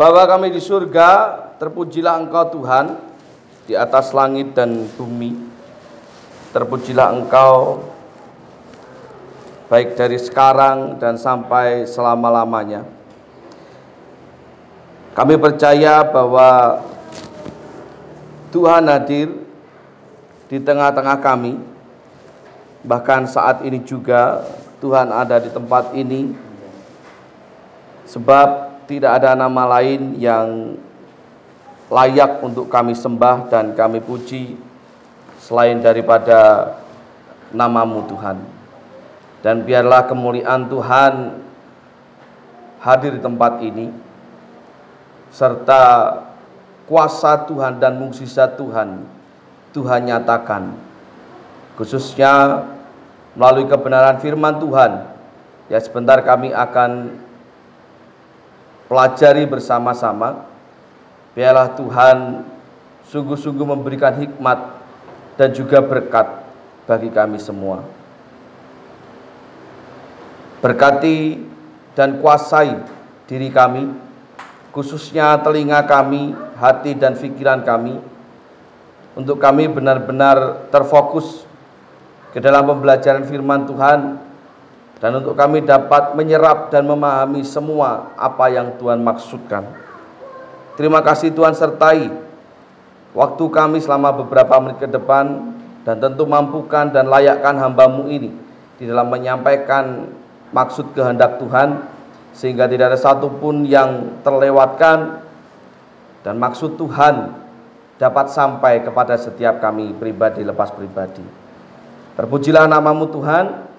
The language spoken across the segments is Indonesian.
Bapa kami di surga, terpujilah Engkau Tuhan di atas langit dan bumi. Terpujilah Engkau baik dari sekarang dan sampai selama-lamanya. Kami percaya bahwa Tuhan hadir di tengah-tengah kami. Bahkan saat ini juga Tuhan ada di tempat ini, sebab tidak ada nama lain yang layak untuk kami sembah dan kami puji selain daripada nama-Mu Tuhan. Dan biarlah kemuliaan Tuhan hadir di tempat ini, serta kuasa Tuhan dan mukjizat Tuhan nyatakan, khususnya melalui kebenaran firman Tuhan. Ya, sebentar kami akan pelajari bersama-sama. Biarlah Tuhan sungguh-sungguh memberikan hikmat dan juga berkat bagi kami semua. Berkati dan kuasai diri kami, khususnya telinga kami, hati dan pikiran kami, untuk kami benar-benar terfokus ke dalam pembelajaran firman Tuhan, dan untuk kami dapat menyerap dan memahami semua apa yang Tuhan maksudkan. Terima kasih Tuhan, sertai waktu kami selama beberapa menit ke depan, dan tentu mampukan dan layakkan hamba-Mu ini di dalam menyampaikan maksud kehendak Tuhan, sehingga tidak ada satupun yang terlewatkan, dan maksud Tuhan dapat sampai kepada setiap kami pribadi lepas pribadi. Terpujilah nama-Mu Tuhan.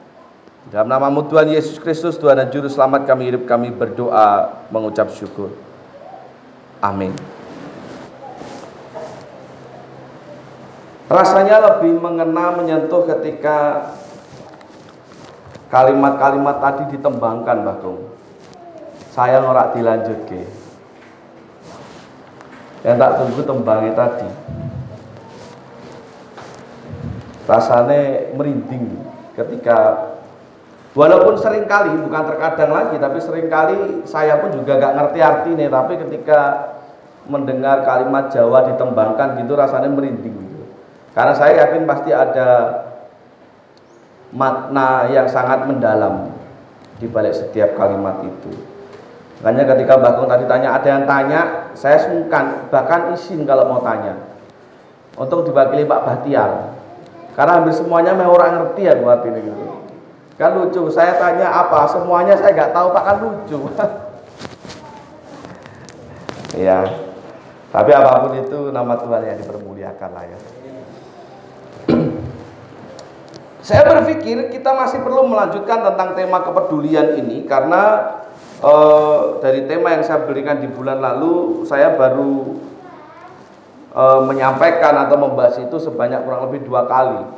Dalam nama-Mu Tuhan Yesus Kristus, Tuhan dan Juru Selamat kami hidup, kami berdoa mengucap syukur. Amin. Rasanya lebih mengena, menyentuh ketika kalimat-kalimat tadi ditembangkan, Mbah Kung. Saya ngorak dilanjut ke. Yang tak tunggu tembangnya tadi. Rasanya merinding ketika, walaupun seringkali, bukan terkadang lagi, tapi seringkali saya pun juga gak ngerti artinya, tapi ketika mendengar kalimat Jawa ditembangkan gitu, rasanya merinding gitu. Karena saya yakin pasti ada makna yang sangat mendalam di balik setiap kalimat itu. Makanya ketika Mbak Kung tadi tanya, ada yang tanya, saya sungkan, bahkan izin kalau mau tanya, untuk diwakili Pak Bahtiar. Karena hampir semuanya memang orang ngerti ya buat ini gitu. Kan lucu, saya tanya apa, semuanya saya nggak tahu Pak, kan lucu. Ya, tapi apapun itu nama Tuhan yang dipermuliakan lah ya. Saya berpikir kita masih perlu melanjutkan tentang tema kepedulian ini, karena dari tema yang saya berikan di bulan lalu, saya baru menyampaikan atau membahas itu sebanyak kurang lebih 2 kali.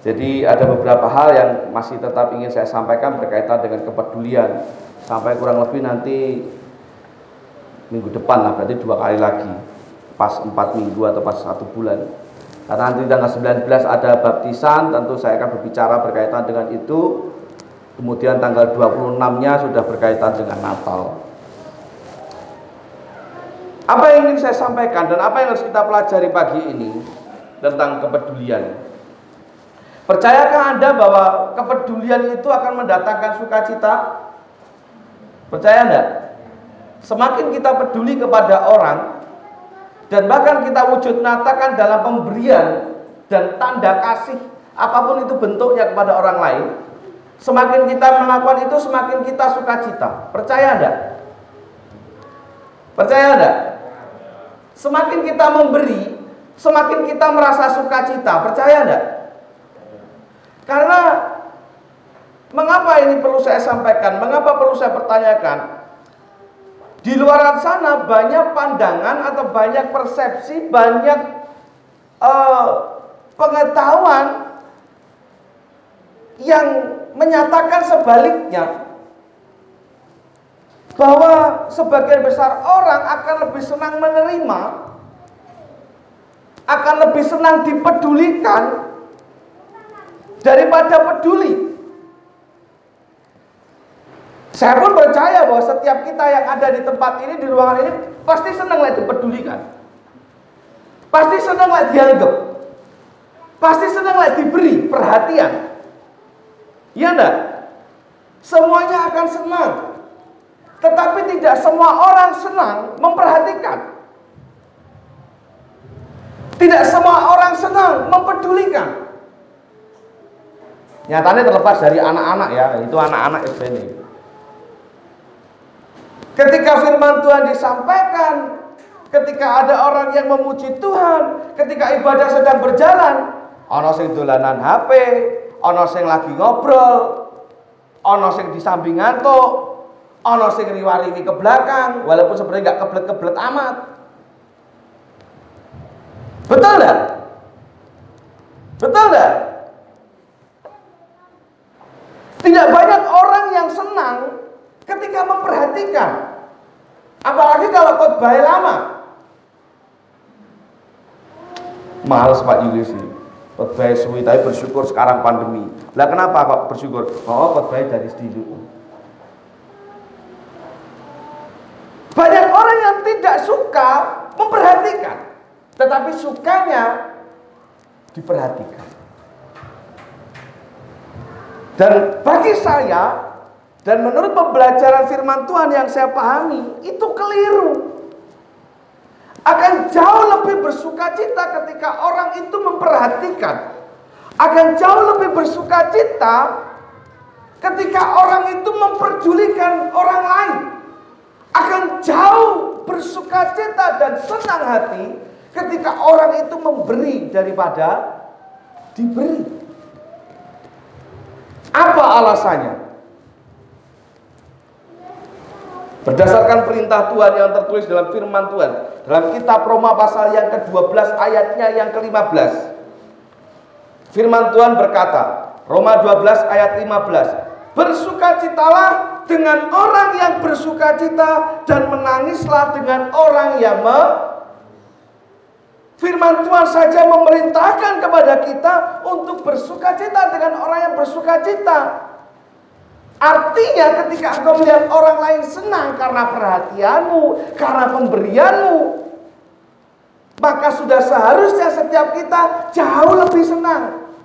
Jadi ada beberapa hal yang masih tetap ingin saya sampaikan berkaitan dengan kepedulian, sampai kurang lebih nanti minggu depan lah, berarti 2 kali lagi, pas 4 minggu atau pas 1 bulan. Karena nanti tanggal 19 ada baptisan, tentu saya akan berbicara berkaitan dengan itu. Kemudian tanggal 26-nya sudah berkaitan dengan Natal. Apa yang ingin saya sampaikan dan apa yang harus kita pelajari pagi ini tentang kepedulian? Percayakah Anda bahwa kepedulian itu akan mendatangkan sukacita? Percaya enggak? Semakin kita peduli kepada orang, dan bahkan kita wujud nyatakan dalam pemberian dan tanda kasih, apapun itu bentuknya kepada orang lain, semakin kita melakukan itu, semakin kita sukacita. Percaya enggak? Percaya enggak? Semakin kita memberi, semakin kita merasa sukacita. Percaya enggak? Karena mengapa ini perlu saya sampaikan? Mengapa perlu saya pertanyakan? Di luar sana banyak pandangan atau banyak persepsi, banyak pengetahuan yang menyatakan sebaliknya, bahwa sebagian besar orang akan lebih senang menerima, akan lebih senang dipedulikan daripada peduli. Saya pun percaya bahwa setiap kita yang ada di tempat ini, di ruangan ini, pasti senang lah dipedulikan. Pasti senang lah dianggap. Pasti senang lah diberi perhatian. Iya enggak? Semuanya akan senang. Tetapi tidak semua orang senang memperhatikan. Tidak semua orang senang mempedulikan. Nyatanya terlepas dari anak-anak ya, itu anak-anak SD ini. Ketika firman Tuhan disampaikan, ketika ada orang yang memuji Tuhan, ketika ibadah sedang berjalan, ono sing dolanan HP, ono sing lagi ngobrol, ono sing di samping ngantuk, ono sing riwari ke belakang, walaupun sebenarnya nggak keblet-keblet amat. Betul nggak? Betul nggak? Tidak banyak orang yang senang ketika memperhatikan, apalagi kalau khotbah lama. Males Pak Yuli sih, khotbah suwi, tapi bersyukur sekarang pandemi. Lah kenapa kok bersyukur? Oh, khotbah dari dulu. Banyak orang yang tidak suka memperhatikan, tetapi sukanya diperhatikan. Dan bagi saya, dan menurut pembelajaran firman Tuhan yang saya pahami, itu keliru. Akan jauh lebih bersukacita ketika orang itu memperhatikan. Akan jauh lebih bersukacita ketika orang itu memperdulikan orang lain. Akan jauh bersukacita dan senang hati ketika orang itu memberi daripada diberi. Apa alasannya? Berdasarkan perintah Tuhan yang tertulis dalam firman Tuhan, dalam kitab Roma pasal yang ke-12 ayatnya yang ke-15. Firman Tuhan berkata, Roma 12 ayat 15, bersukacitalah dengan orang yang bersukacita dan menangislah dengan orang yang Firman Tuhan saja memerintahkan kepada kita untuk bersukacita dengan orang yang bersukacita. Artinya ketika engkau melihat orang lain senang karena perhatianmu, karena pemberianmu, maka sudah seharusnya setiap kita jauh lebih senang.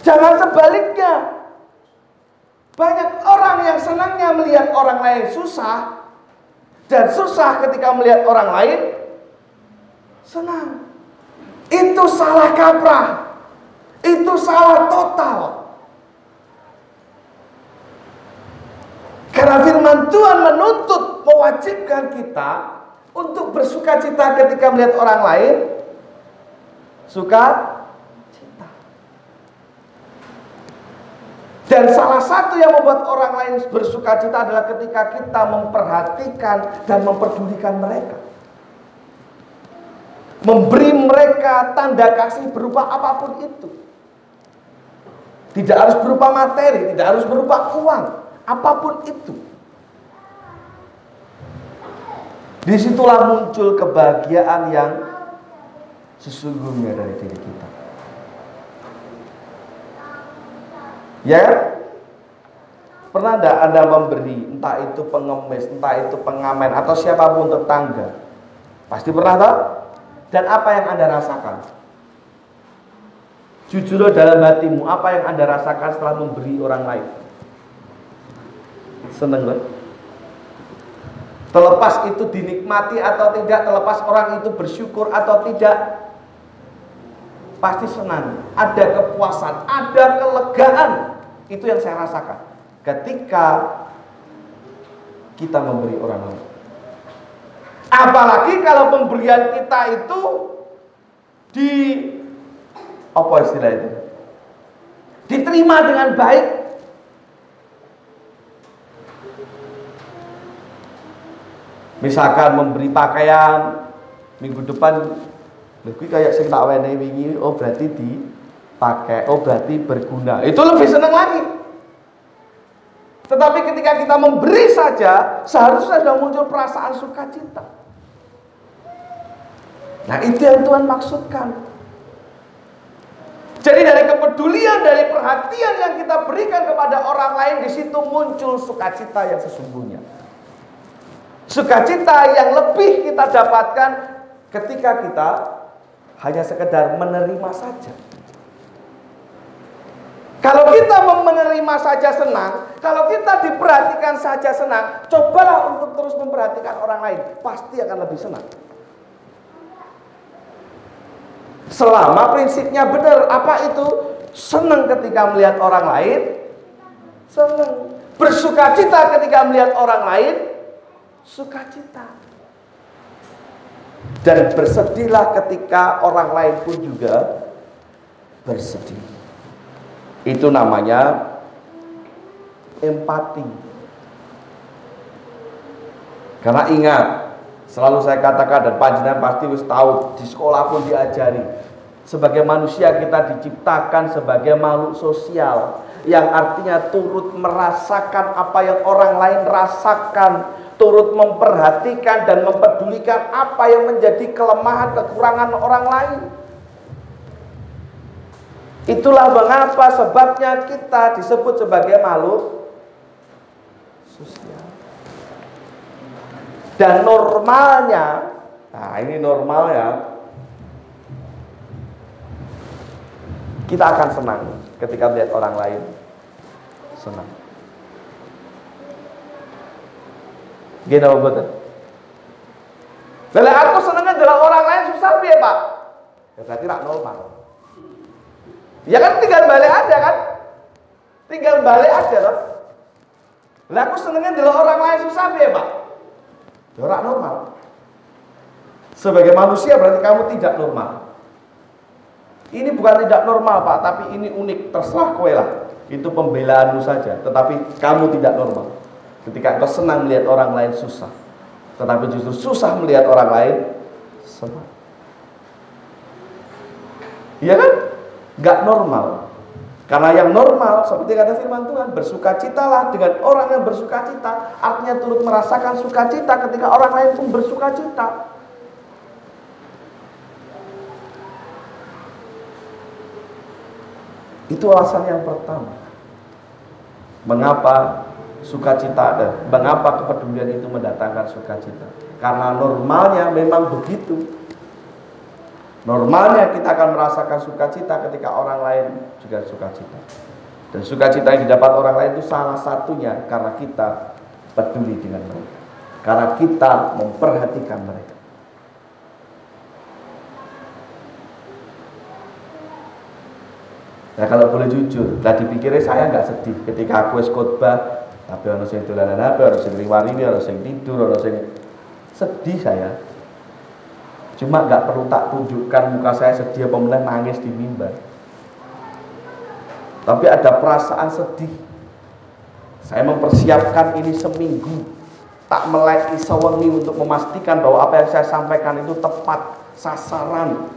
Jangan sebaliknya. Banyak orang yang senangnya melihat orang lain susah, dan susah ketika melihat orang lain senang. Itu salah kaprah. Itu salah total. Karena firman Tuhan menuntut, mewajibkan kita untuk bersukacita ketika melihat orang lain sukacita. Dan salah satu yang membuat orang lain bersukacita adalah ketika kita memperhatikan dan memperdulikan mereka. Memberi mereka tanda kasih berupa apapun itu. Tidak harus berupa materi, tidak harus berupa uang, apapun itu. Disitulah muncul kebahagiaan yang sesungguhnya dari diri kita. Ya, pernah tidak Anda memberi, entah itu pengemis, entah itu pengamen, atau siapapun tetangga? Pasti pernah tak? Dan apa yang Anda rasakan? Jujur dalam hatimu, apa yang Anda rasakan setelah memberi orang lain? Seneng kan? Terlepas itu dinikmati atau tidak, terlepas orang itu bersyukur atau tidak, pasti senang. Ada kepuasan, ada kelegaan. Itu yang saya rasakan ketika kita memberi orang lain. Apalagi kalau pemberian kita itu apa istilah itu? Diterima dengan baik. Misalkan memberi pakaian minggu depan, lebih kayak sing tak wenehi wingi, oh berarti dipakai, oh berarti berguna. Itu lebih senang lagi. Tetapi ketika kita memberi saja, seharusnya sudah muncul perasaan sukacita. Nah, itu yang Tuhan maksudkan. Jadi dari kepedulian, dari perhatian yang kita berikan kepada orang lain, di situ muncul sukacita yang sesungguhnya. Sukacita yang lebih kita dapatkan ketika kita hanya sekedar menerima saja. Kalau kita menerima saja senang, kalau kita diperhatikan saja senang, cobalah untuk terus memperhatikan orang lain, pasti akan lebih senang. Selama prinsipnya benar. Apa itu? Senang ketika melihat orang lain, senang. Bersukacita ketika melihat orang lain, sukacita. Dan bersedihlah ketika orang lain pun juga bersedih. Itu namanya empati. Karena ingat, selalu saya katakan dan panjenengan pasti wis tahu, di sekolah pun diajari, sebagai manusia kita diciptakan sebagai makhluk sosial, yang artinya turut merasakan apa yang orang lain rasakan, turut memperhatikan dan mempedulikan apa yang menjadi kelemahan kekurangan orang lain. Itulah mengapa sebabnya kita disebut sebagai makhluk sosial. Dan normalnya, nah ini normalnya, kita akan senang ketika melihat orang lain senang. Gini apa betul? Kalau aku senangnya adalah orang lain susah ya Pak. Ya berarti tidak normal. Ya kan tinggal balik aja kan? Tinggal balik aja loh. Lah aku senangnya adalah orang lain susah ya Pak. Tidak normal. Sebagai manusia berarti kamu tidak normal. Ini bukan tidak normal Pak, tapi ini unik, terserah kowe lah. Itu pembelaanmu saja, tetapi kamu tidak normal. Ketika kau senang melihat orang lain susah, tetapi justru susah melihat orang lain senang. Iya kan? Gak normal. Karena yang normal, seperti kata firman Tuhan, bersukacitalah dengan orang yang bersukacita. Artinya turut merasakan sukacita ketika orang lain pun bersukacita. Itu alasan yang pertama. Mengapa sukacita ada? Mengapa kepedulian itu mendatangkan sukacita? Karena normalnya memang begitu. Normalnya kita akan merasakan sukacita ketika orang lain juga sukacita. Dan sukacita yang didapat orang lain itu salah satunya karena kita peduli dengan mereka. Karena kita memperhatikan mereka. Nah kalau boleh jujur, lah dipikirnya saya nggak sedih ketika aku khotbah, tapi orang sing dolanan HP, orang sing riwari, orang sing tidur, orang sing sedih saya. Cuma nggak perlu tak tunjukkan muka saya sedih apa meneh nangis di mimbar. Tapi ada perasaan sedih. Saya mempersiapkan ini seminggu, tak melek sewengi untuk memastikan bahwa apa yang saya sampaikan itu tepat sasaran.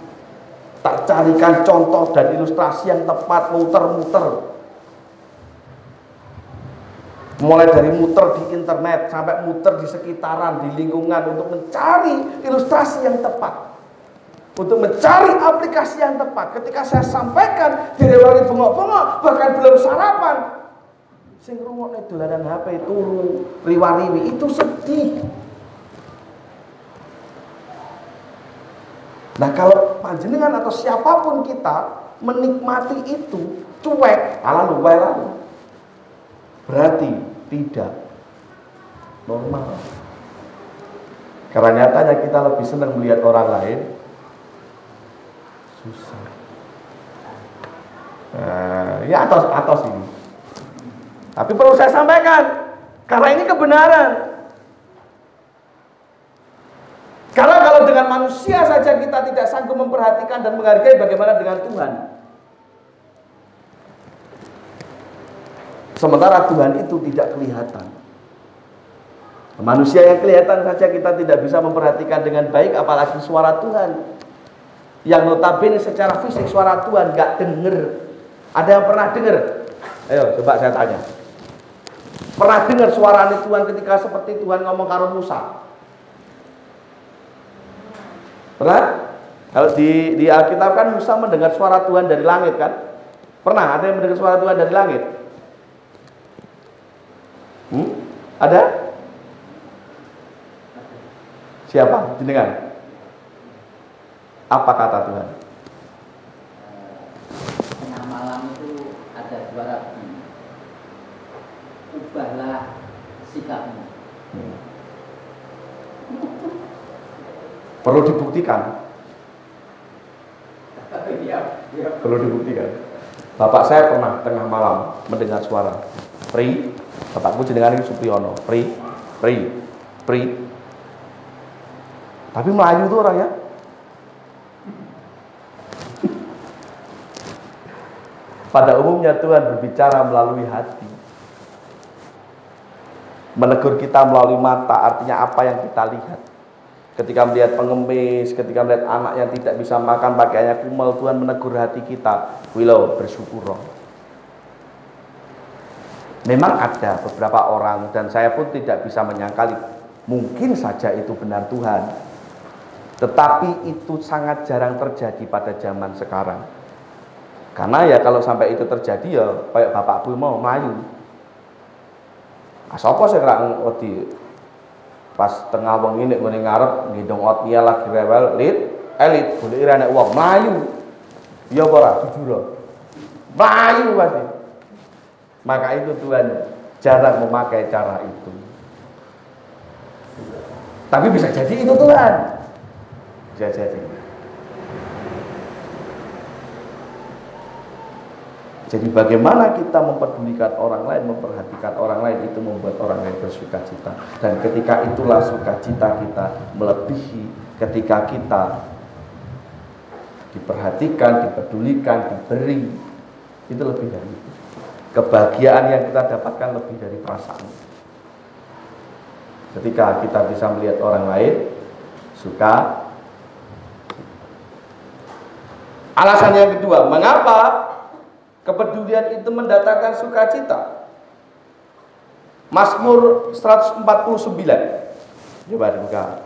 Tak carikan contoh dan ilustrasi yang tepat, muter-muter. Mulai dari muter di internet sampai muter di sekitaran, di lingkungan untuk mencari ilustrasi yang tepat, untuk mencari aplikasi yang tepat. Ketika saya sampaikan direwani bengok-bengok, bahkan belum sarapan, sing ngrungokne dolanan HP turu riwariwi itu sedih. Nah kalau panjenengan atau siapapun kita menikmati itu cuek, lalu berarti tidak normal. Karena nyatanya kita lebih senang melihat orang lain susah. Ya atos ini. Tapi perlu saya sampaikan, karena ini kebenaran. Karena kalau dengan manusia saja kita tidak sanggup memperhatikan dan menghargai, bagaimana dengan Tuhan? Sementara Tuhan itu tidak kelihatan. Manusia yang kelihatan saja kita tidak bisa memperhatikan dengan baik, apalagi suara Tuhan. Yang notabene secara fisik suara Tuhan gak denger. Ada yang pernah dengar? Ayo coba saya tanya. Pernah dengar suara Tuhan ketika seperti Tuhan ngomong karo Musa? Pernah? Kalau di Alkitab kan Musa mendengar suara Tuhan dari langit kan? Pernah ada yang mendengar suara Tuhan dari langit? Ada? Siapa? Jenengan? Apa kata Tuhan? Tengah malam itu ada suara bunyi, ubahlah sikapmu. Perlu dibuktikan. Perlu dibuktikan. Bapak saya pernah tengah malam mendengar suara, Pri, bapakku jenengan itu Supriyono, Pri. Tapi Melayu tuh orangnya. Pada umumnya Tuhan berbicara melalui hati. Menegur kita melalui mata, artinya apa yang kita lihat. Ketika melihat pengemis, ketika melihat anak yang tidak bisa makan, pakaiannya kumel, Tuhan menegur hati kita. Willow, bersyukur. Memang ada beberapa orang, dan saya pun tidak bisa menyangkali, mungkin saja itu benar Tuhan. Tetapi itu sangat jarang terjadi pada zaman sekarang. Karena ya kalau sampai itu terjadi ya kayak bapakku mau Melayu. Sapa sing ra wedi pas tengah wengi nek ngene ngarep nggendong oatmeal lagi rewel elit golek ira nek wong Melayu. Ya apa ora jujur. Melayu pasti. Maka itu Tuhan jarang memakai cara itu. Tapi bisa jadi itu Tuhan. Bisa jadi. Jadi bagaimana kita mempedulikan orang lain, memperhatikan orang lain, itu membuat orang lain bersuka cita. Dan ketika itulah sukacita kita melebihi ketika kita diperhatikan, dipedulikan, diberi. Itu lebih dari itu. Kebahagiaan yang kita dapatkan lebih dari perasaan. Ketika kita bisa melihat orang lain suka. Alasan yang kedua, mengapa kepedulian itu mendatangkan sukacita? Mazmur 149. Coba dibuka.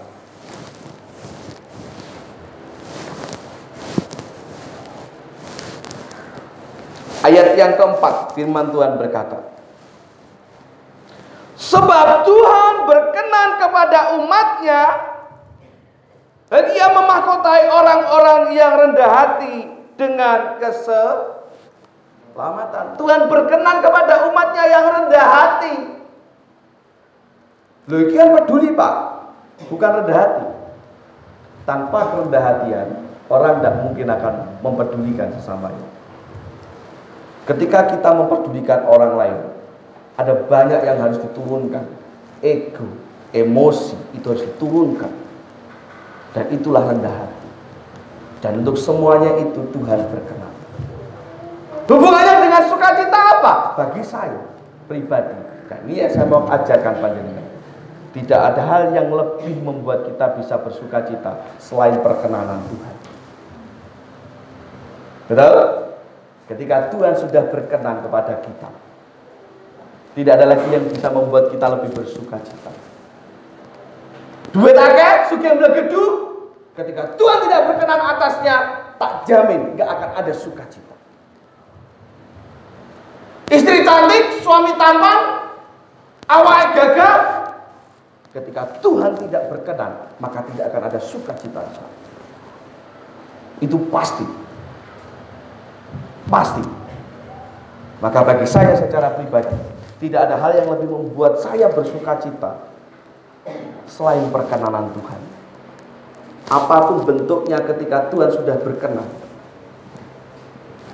Ayat yang keempat, firman Tuhan berkata, sebab Tuhan berkenan kepada umatnya, dan Ia memahkotai orang-orang yang rendah hati dengan keselamatan. Tuhan berkenan kepada umatnya yang rendah hati. Loh, ini kan peduli Pak, bukan rendah hati. Tanpa kerendah hatian, orang tidak mungkin akan mempedulikan sesamanya. Ketika kita mempedulikan orang lain, ada banyak yang harus diturunkan. Ego, emosi, itu harus diturunkan. Dan itulah rendah hati. Dan untuk semuanya itu Tuhan berkenan. Hubungannya dengan sukacita apa? Bagi saya pribadi, dan ini yang saya mau ajarkan panjenengan. Tidak ada hal yang lebih membuat kita bisa bersukacita selain perkenanan Tuhan. Betul? Ketika Tuhan sudah berkenan kepada kita, tidak ada lagi yang bisa membuat kita lebih bersukacita. Duit akeh, sugih mlegedu, ketika Tuhan tidak berkenan atasnya, tak jamin gak akan ada sukacita. Istri cantik, suami tampan, awake gagah, ketika Tuhan tidak berkenan, maka tidak akan ada sukacita. Itu pasti. Pasti. Maka bagi saya secara pribadi, tidak ada hal yang lebih membuat saya bersukacita selain perkenanan Tuhan. Apapun bentuknya, ketika Tuhan sudah berkenan,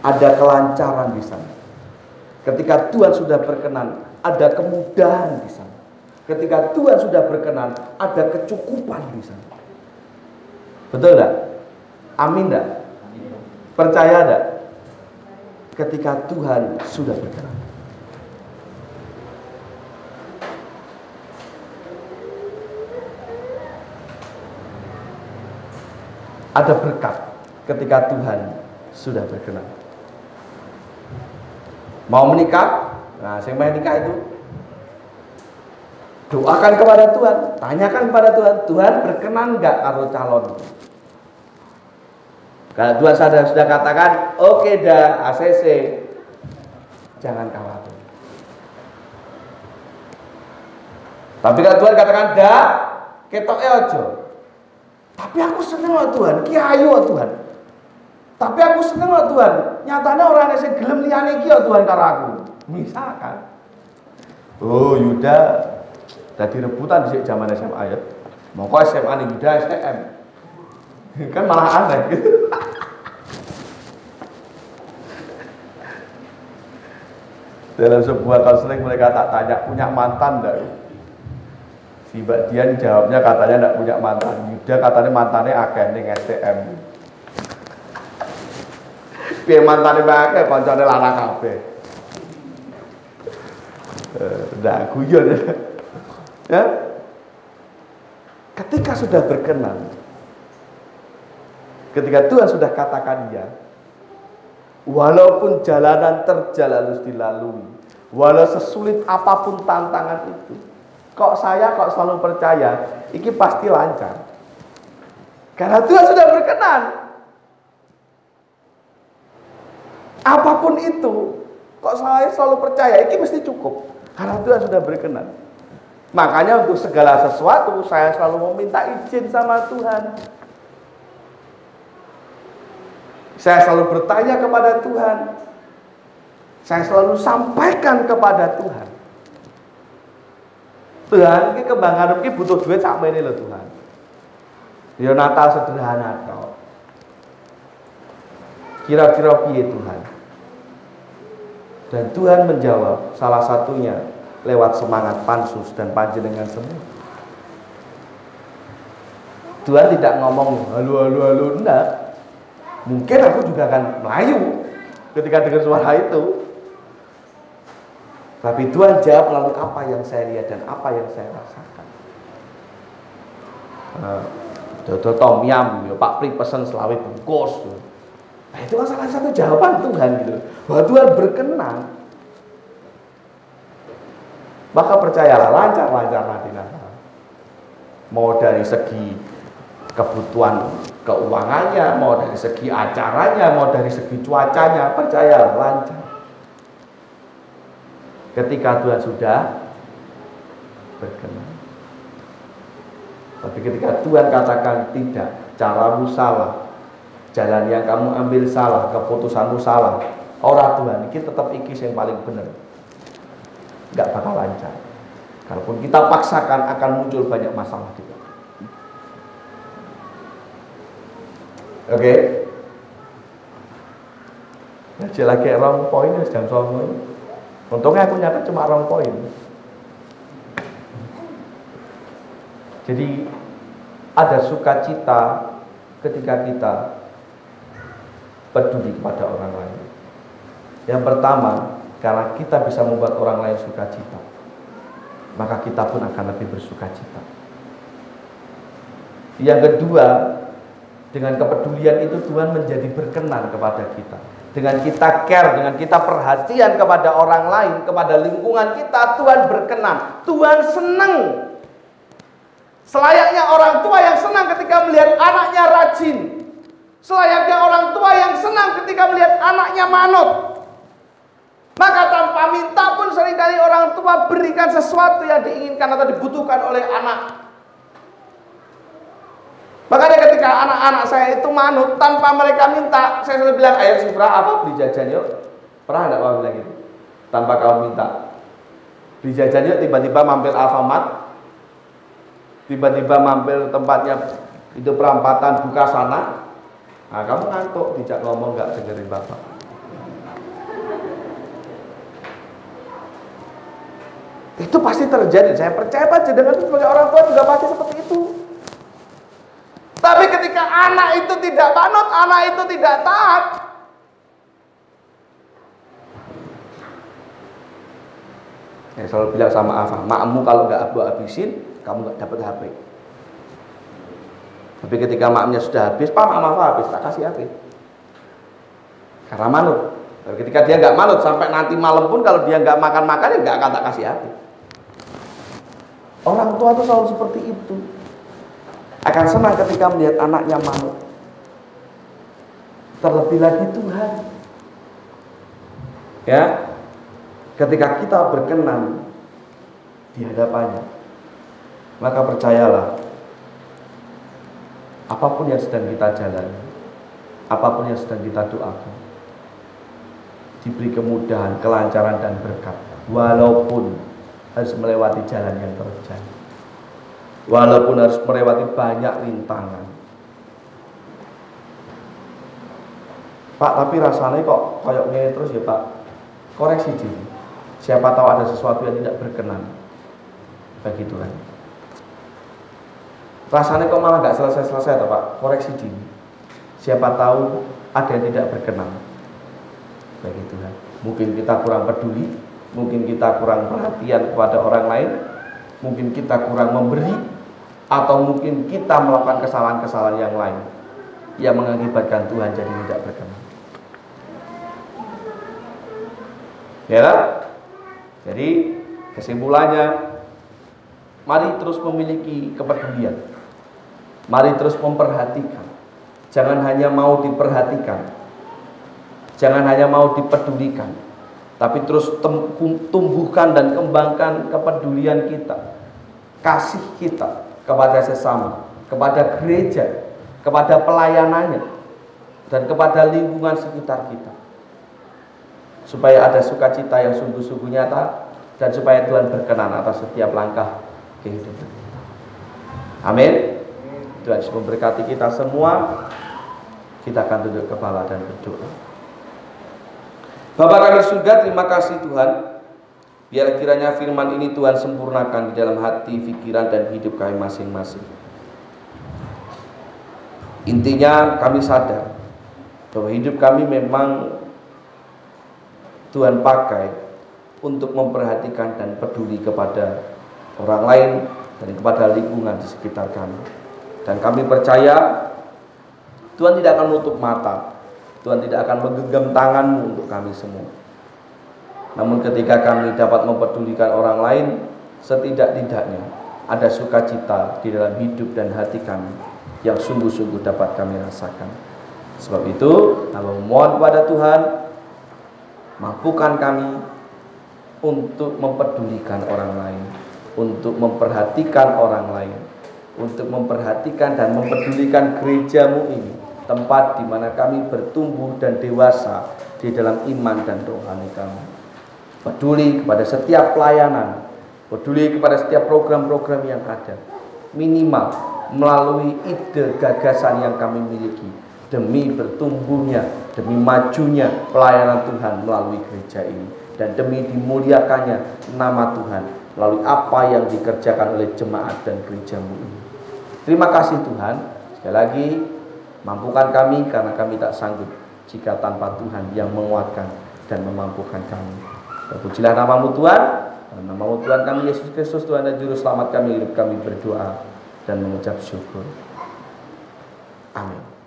ada kelancaran di sana. Ketika Tuhan sudah berkenan, ada kemudahan di sana. Ketika Tuhan sudah berkenan, ada kecukupan di sana. Betul enggak? Amin enggak? Percaya enggak? Ketika Tuhan sudah berkenan. Ada berkat ketika Tuhan sudah berkenan. Mau menikah? Nah, yang mau nikah itu doakan kepada Tuhan, tanyakan kepada Tuhan, Tuhan berkenan enggak karo calon? Kalau Tuhan sudah katakan, oke dah ACC, jangan khawatir. Tapi kalau Tuhan katakan dah, ketoke aja. Tapi aku seneng loh Tuhan, ki ayu loh Tuhan. Tapi aku seneng loh Tuhan, nyatanya orang yang gelem liyane iki loh Tuhan karo aku. Misalkan, oh Yuda dadi rebutan di zaman SMA ya. Mongko SMA nih Yuda STM. Kan malah aneh gitu. Dalam sebuah konseling mereka tak tanya punya mantan enggak? Si Mbak Dian jawabnya katanya enggak punya mantan. Yuda katanya mantannya akeh ning STM. Piye mantane akeh kancane lanang kabeh. Ndak guyon ya. Ketika sudah berkenan, ketika Tuhan sudah katakan ya, walaupun jalanan terjal harus dilalui, walau sesulit apapun tantangan itu, kok selalu percaya, ini pasti lancar. Karena Tuhan sudah berkenan. Apapun itu, kok saya selalu percaya, ini mesti cukup. Karena Tuhan sudah berkenan. Makanya untuk segala sesuatu, saya selalu meminta izin sama Tuhan. Saya selalu bertanya kepada Tuhan. Saya selalu sampaikan kepada Tuhan. Tuhan, ini kebanggaan ini butuh duit sampai ini loh Tuhan. Ya Natal sederhana toh. Kira-kira piye Tuhan? Dan Tuhan menjawab salah satunya lewat semangat pansus dan panjenengan semua. Tuhan tidak ngomong halo enggak. Mungkin aku juga akan melayu ketika dengar suara itu. Tapi Tuhan jawab melalui apa yang saya lihat dan apa yang saya rasakan. Dodol tom yum, ya Pak Pri pesen selawe bungkus. Nah itu kan salah satu jawaban Tuhan gitu. Bahwa Tuhan berkenan. Maka percayalah lancar nanti Natal. Mau dari segi kebutuhan keuangannya, mau dari segi acaranya, mau dari segi cuacanya, percayalah lancar. Ketika Tuhan sudah berkenan. Tapi ketika Tuhan katakan tidak, caramu salah, jalan yang kamu ambil salah, keputusanmu salah, ora Tuhan, ini tetap iki yang paling benar. Enggak bakal lancar. Kalaupun kita paksakan akan muncul banyak masalah juga. Oke. Ngaji lagi rong poin jam 9. Untungnya aku nyata cuma rong poin. Jadi ada sukacita ketika kita peduli kepada orang lain. Yang pertama, karena kita bisa membuat orang lain sukacita, maka kita pun akan lebih bersukacita. Yang kedua, dengan kepedulian itu Tuhan menjadi berkenan kepada kita. Dengan kita care, dengan kita perhatian kepada orang lain, kepada lingkungan kita, Tuhan berkenan. Tuhan senang. Selayaknya orang tua yang senang ketika melihat anaknya rajin. Selayaknya orang tua yang senang ketika melihat anaknya manut. Maka tanpa minta pun seringkali orang tua berikan sesuatu yang diinginkan atau dibutuhkan oleh anak. Makanya ketika anak-anak saya itu manut tanpa mereka minta, saya selalu bilang, ayo Sifra, apa beli jajan yuk. Pernah enggak bilang gitu? Tanpa kamu minta. Beli jajan yuk, tiba-tiba mampir Alfamart, tiba-tiba mampir tempatnya itu perampatan buka sana. Nah kamu ngantuk, tidak ngomong, enggak dengerin bapak. Itu pasti terjadi. Saya percaya dengan sebagai orang tua juga pasti seperti itu. Tapi ketika anak itu tidak manut, anak itu tidak taat, saya selalu bilang sama Afa, makmu kalau nggak aku habisin, kamu nggak dapat HP. Tapi ketika maknya sudah habis, Pak, mak Afa habis, tak kasih HP. Karena manut. Tapi ketika dia nggak manut, sampai nanti malam pun kalau dia nggak makan-makan, ya nggak akan tak kasih HP. Orang tua itu selalu seperti itu. Akan senang ketika melihat anaknya manut. terlebih lagi Tuhan. Ya, ketika kita berkenan di hadapannya, maka percayalah, apapun yang sedang kita jalani, apapun yang sedang kita doakan, diberi kemudahan, kelancaran dan berkat, walaupun harus melewati jalan yang terjal, walaupun harus melewati banyak rintangan. Pak, tapi rasanya kok koyok gini terus ya Pak. Koreksi diri. Siapa tahu ada sesuatu yang tidak berkenan bagi Tuhan. Rasanya kok malah gak selesai-selesai toh Pak. Koreksi diri. Siapa tahu ada yang tidak berkenan bagi Tuhan. Mungkin kita kurang peduli, mungkin kita kurang perhatian kepada orang lain, mungkin kita kurang memberi, atau mungkin kita melakukan kesalahan-kesalahan yang lain yang mengakibatkan Tuhan jadi tidak berkenan. Ya, jadi kesimpulannya, mari terus memiliki kepedulian, mari terus memperhatikan. Jangan hanya mau diperhatikan, jangan hanya mau dipedulikan, tapi terus tumbuhkan dan kembangkan kepedulian kita, kasih kita kepada sesama, kepada gereja, kepada pelayanannya, dan kepada lingkungan sekitar kita, supaya ada sukacita yang sungguh-sungguh nyata, dan supaya Tuhan berkenan atas setiap langkah kehidupan kita. Amin. Tuhan Yesus memberkati kita semua. Kita akan tunduk kepala dan berdoa. Bapa kami surga, terima kasih Tuhan. Biar kiranya firman ini Tuhan sempurnakan di dalam hati, pikiran, dan hidup kami masing-masing. Intinya kami sadar bahwa hidup kami memang Tuhan pakai untuk memperhatikan dan peduli kepada orang lain dan kepada lingkungan di sekitar kami. Dan kami percaya Tuhan tidak akan menutup mata, Tuhan tidak akan menggenggam tangan-Mu untuk kami semua. Namun ketika kami dapat mempedulikan orang lain, setidak-tidaknya ada sukacita di dalam hidup dan hati kami yang sungguh-sungguh dapat kami rasakan. Sebab itu, kami memohon kepada Tuhan, mampukan kami untuk mempedulikan orang lain, untuk memperhatikan orang lain, untuk memperhatikan dan mempedulikan gereja-Mu ini, tempat di mana kami bertumbuh dan dewasa di dalam iman dan rohani kami. Peduli kepada setiap pelayanan, peduli kepada setiap program-program yang ada, minimal melalui ide gagasan yang kami miliki, demi bertumbuhnya, demi majunya pelayanan Tuhan melalui gereja ini, dan demi dimuliakannya nama Tuhan melalui apa yang dikerjakan oleh jemaat dan gereja-Mu ini. Terima kasih Tuhan. Sekali lagi, mampukan kami karena kami tak sanggup jika tanpa Tuhan yang menguatkan dan memampukan kami. Terpujilah nama-Mu Tuhan. Dalam nama-Mu Tuhan kami Yesus Kristus, Tuhan dan Juru Selamat kami, hidup kami berdoa dan mengucap syukur. Amin.